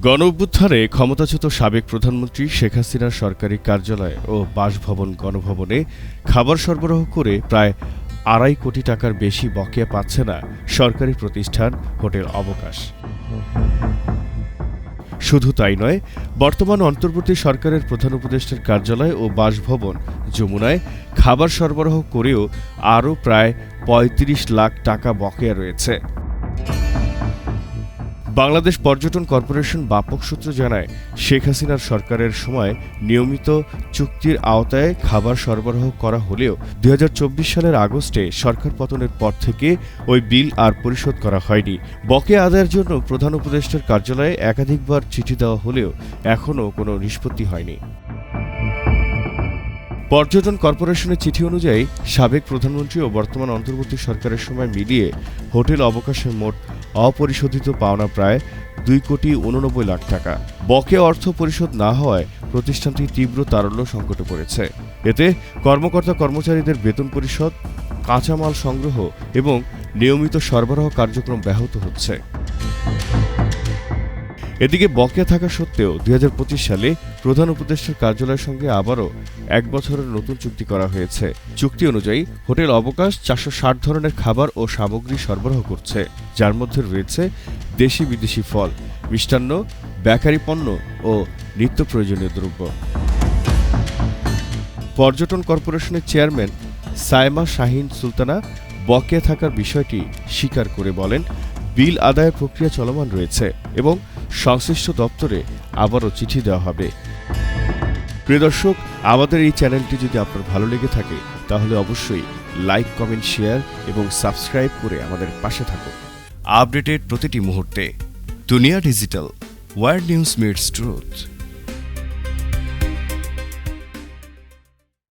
গণঅভ্যুত্থানে ক্ষমতাচ্যুত সাবেক প্রধানমন্ত্রী শেখ হাসিনার সরকারি কার্যালয় ও বাসভবন গণভবনে খাবার সরবরাহ করে প্রায় ২.৫ কোটি টাকার বেশি বকেয়া পাচ্ছে না সরকারি প্রতিষ্ঠান হোটেল অবকাশ। শুধু তাই নয়, বর্তমান অন্তর্বর্তী সরকারের প্রধান উপদেষ্টার কার্যালয় ও বাসভবন যমুনায় খাবার সরবরাহ করেও আরও প্রায় ৩৫ লাখ টাকা বকেয়া রয়েছে। বাংলাদেশ পর্যটন কর্পোরেশন বাপক সূত্র জানায়, শেখ হাসিনার সরকারের সময় নিয়মিত চুক্তির আওতায় খাবার সরবরাহ করা হলেও ২০২৪ সালের আগস্টে সরকার পতনের পর থেকে ওই বিল আর পরিশোধ করা হয়নি। বকেয়া আদায়ের জন্য প্রধান উপদেষ্টার কার্যালয়ে একাধিকবার চিঠি দেওয়া হলেও এখনও কোনো নিষ্পত্তি হয়নি। পর্যটন কর্পোরেশনের চিঠি অনুযায়ী সাবেক প্রধানমন্ত্রী ও বর্তমান অন্তর্বর্তী সরকারের সময় মিলিয়ে হোটেল অবকাশের মোট অপরিশোধিত পাওনা প্রায় ২,৮৯ লাখ টাকা। বকেয়া অর্থ পরিশোধ না হওয়ায় প্রতিষ্ঠানটি তীব্র তারল্য সংকটে পড়েছে। এতে কর্মকর্তা কর্মচারীদের বেতন পরিশোধ, কাঁচামাল সংগ্রহ এবং নিয়মিত সরবরাহ কার্যক্রম ব্যাহত হচ্ছে। এদিকে বকেয়া থাকা সত্ত্বেও ২০২৫ সালে প্রধান উপদেষ্টার কার্যালয়ের সঙ্গে আবারও ১ বছরের নতুন চুক্তি করা হয়েছে। চুক্তি অনুযায়ী হোটেল অবকাশ ৪৬০ ধরনের খাবার ও সামগ্রী সরবরাহ করছে, যার মধ্যে রয়েছে দেশি বিদেশি ফল, মিষ্টান্ন, বেকারি পণ্য ও নিত্য প্রয়োজনীয় দ্রব্য। পর্যটন কর্পোরেশনের চেয়ারম্যান সায়মা শাহীন সুলতানা বকেয়া থাকার বিষয়টি স্বীকার করে বলেন, বিল আদায়ের প্রক্রিয়া চলমান রয়েছে এবং সংশ্লিষ্ট দপ্তরে আবারও চিঠি দেওয়া হবে। প্রিয় দর্শক, আমাদের এই চ্যানেলটি যদি আপনার ভালো লেগে থাকে তাহলে অবশ্যই লাইক, কমেন্ট, শেয়ার এবং সাবস্ক্রাইব করে আমাদের পাশে থাকুন। আপডেটেড প্রতিটি মুহূর্তে দুনিয়া digital, world news meets truth.